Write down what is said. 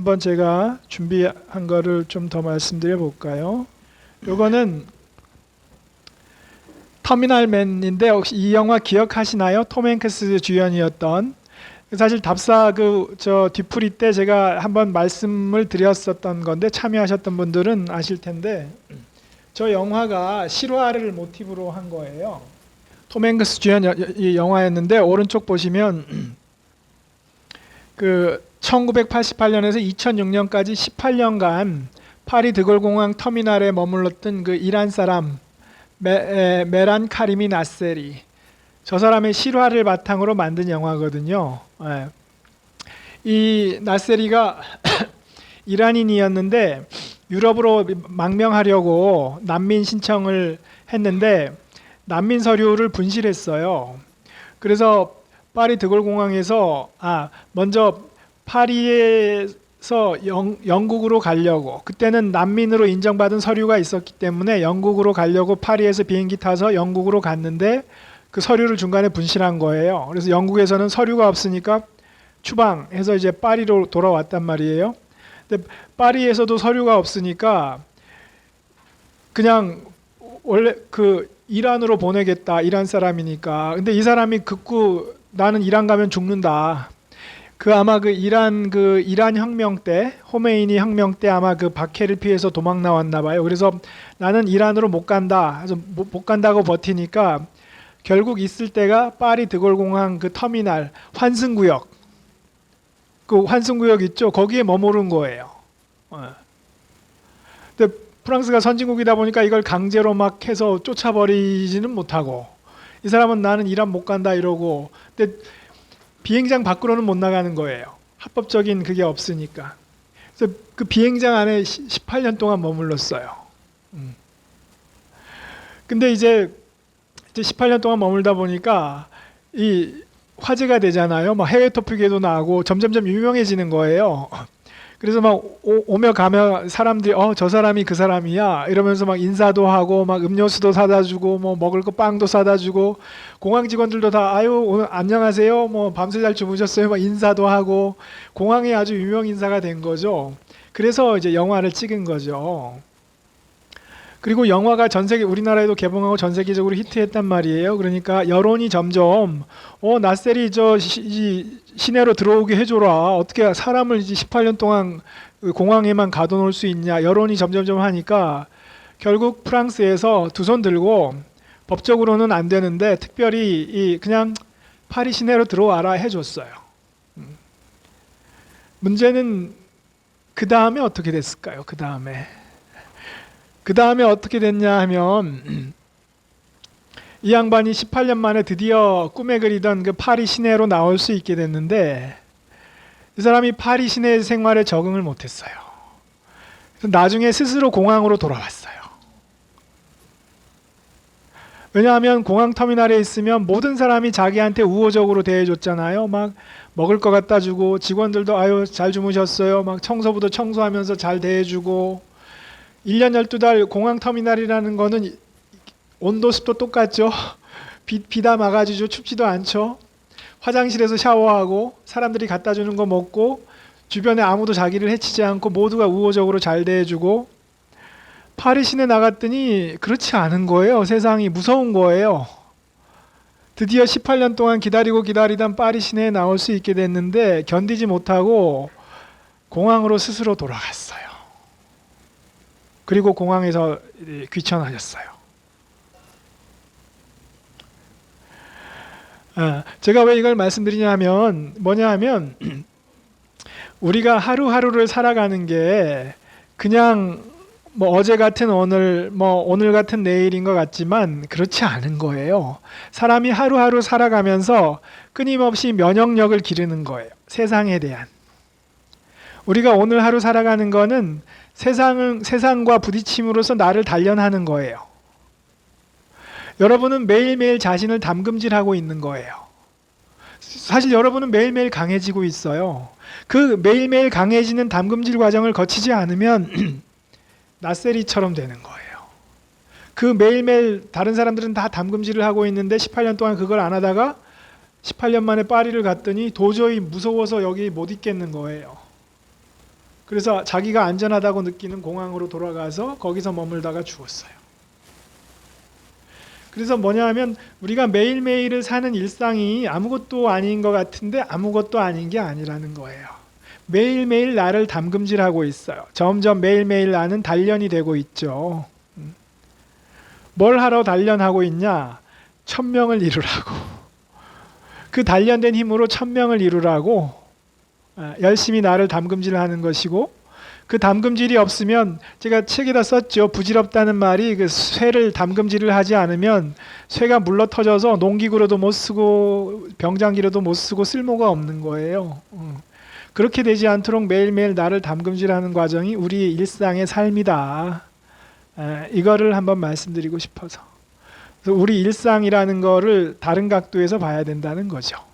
한번 제가 준비한 거를 좀 더 말씀드려 볼까요? 요거는 터미널맨인데 혹시 이 영화 기억하시나요? 톰 행크스 주연이었던. 사실 답사 저 뒤풀이 때 제가 한번 말씀을 드렸었던 건데 참여하셨던 분들은 아실 텐데 저 영화가 실화를 모티브로 한 거예요. 톰 행크스 주연 이 영화였는데 오른쪽 보시면 그 1988년에서 2006년까지 18년간 파리 드골공항 터미널에 머물렀던 그 이란 사람 메란 카리미 나세리, 저 사람의 실화를 바탕으로 만든 영화거든요. 예. 이 나세리가 이란인이었는데 유럽으로 망명하려고 난민 신청을 했는데 난민 서류를 분실했어요. 그래서 파리 드골공항에서 먼저 파리에서 영국으로 가려고, 그때는 난민으로 인정받은 서류가 있었기 때문에 영국으로 가려고 파리에서 비행기 타서 영국으로 갔는데 그 서류를 중간에 분실한 거예요. 그래서 영국에서는 서류가 없으니까 추방해서 이제 파리로 돌아왔단 말이에요. 근데 파리에서도 서류가 없으니까 그냥 원래 그 이란으로 보내겠다, 이란 사람이니까. 근데 이 사람이 극구 나는 이란 가면 죽는다. 아마 그 이란 혁명 때, 호메이니 혁명 때 아마 그 박해를 피해서 도망 나왔나 봐요. 그래서 나는 이란으로 못 간다. 그래서 못 간다고 버티니까 결국 있을 때가 파리 드골공항 그 터미널 환승구역, 그 환승구역 있죠. 거기에 머무른 거예요. 근데 프랑스가 선진국이다 보니까 이걸 강제로 막 해서 쫓아버리지는 못하고, 이 사람은 나는 이란 못 간다 이러고, 근데 비행장 밖으로는 못 나가는 거예요. 합법적인 그게 없으니까. 그래서 그 비행장 안에 18년 동안 머물렀어요. 근데 이제 18년 동안 머물다 보니까 이 화제가 되잖아요. 막 해외 토픽에도 나오고 점점점 유명해지는 거예요. 그래서 막 오며 가며 사람들이 저 사람이 그 사람이야 이러면서 막 인사도 하고 막 음료수도 사다 주고 뭐 먹을 거 빵도 사다 주고, 공항 직원들도 다 아유 오늘 안녕하세요 뭐 밤새 잘 주무셨어요 막 인사도 하고, 공항에 아주 유명 인사가 된 거죠. 그래서 이제 영화를 찍은 거죠. 그리고 영화가 전 세계, 우리나라에도 개봉하고 전 세계적으로 히트했단 말이에요. 그러니까 여론이 점점 나셀이 시내로 들어오게 해줘라. 어떻게 사람을 이제 18년 동안 공항에만 가둬놓을 수 있냐. 여론이 점점점 하니까 결국 프랑스에서 두 손 들고 법적으로는 안 되는데 특별히 그냥 파리 시내로 들어와라 해줬어요. 문제는 그 다음에 어떻게 됐을까요? 그 다음에 어떻게 됐냐 하면 이 양반이 18년 만에 드디어 꿈에 그리던 그 파리 시내로 나올 수 있게 됐는데 이 사람이 파리 시내 생활에 적응을 못했어요. 그래서 나중에 스스로 공항으로 돌아왔어요. 왜냐하면 공항 터미널에 있으면 모든 사람이 자기한테 우호적으로 대해줬잖아요. 막 먹을 거 갖다 주고, 직원들도 아유 잘 주무셨어요. 막 청소부도 청소하면서 잘 대해주고, 1년 12달 공항 터미널이라는 거는 온도 습도 똑같죠. 비다 막아주죠. 춥지도 않죠. 화장실에서 샤워하고 사람들이 갖다 주는 거 먹고, 주변에 아무도 자기를 해치지 않고 모두가 우호적으로 잘 대해주고, 파리 시내 나갔더니 그렇지 않은 거예요. 세상이 무서운 거예요. 드디어 18년 동안 기다리던 파리 시내에 나올 수 있게 됐는데 견디지 못하고 공항으로 스스로 돌아갔어요. 그리고 공항에서 귀천하셨어요. 제가 왜 이걸 말씀드리냐면 뭐냐면 우리가 하루하루를 살아가는 게 그냥 뭐 어제 같은 오늘, 뭐 오늘 같은 내일인 것 같지만 그렇지 않은 거예요. 사람이 하루하루 살아가면서 끊임없이 면역력을 기르는 거예요. 세상에 대한. 우리가 오늘 하루 살아가는 거는 세상과 부딪힘으로써 나를 단련하는 거예요. 여러분은 매일매일 자신을 담금질하고 있는 거예요. 사실 여러분은 매일매일 강해지고 있어요. 그 매일매일 강해지는 담금질 과정을 거치지 않으면 나세리처럼 되는 거예요. 그 매일매일 다른 사람들은 다 담금질을 하고 있는데 18년 동안 그걸 안 하다가 18년 만에 파리를 갔더니 도저히 무서워서 여기 못 있겠는 거예요. 그래서 자기가 안전하다고 느끼는 공항으로 돌아가서 거기서 머물다가 죽었어요. 그래서 뭐냐 하면 우리가 매일매일을 사는 일상이 아무것도 아닌 것 같은데 아무것도 아닌 게 아니라는 거예요. 매일매일 나를 담금질하고 있어요. 점점 매일매일 나는 단련이 되고 있죠. 뭘 하러 단련하고 있냐? 1000명을 이루라고. 그 단련된 힘으로 1000명을 이루라고 열심히 나를 담금질하는 것이고, 그 담금질이 없으면 제가 책에다 썼죠. 부질없다는 말이 그 쇠를 담금질을 하지 않으면 쇠가 물러 터져서 농기구로도 못 쓰고 병장기로도 못 쓰고 쓸모가 없는 거예요. 그렇게 되지 않도록 매일매일 나를 담금질하는 과정이 우리 일상의 삶이다. 이거를 한번 말씀드리고 싶어서. 그래서 우리 일상이라는 거를 다른 각도에서 봐야 된다는 거죠.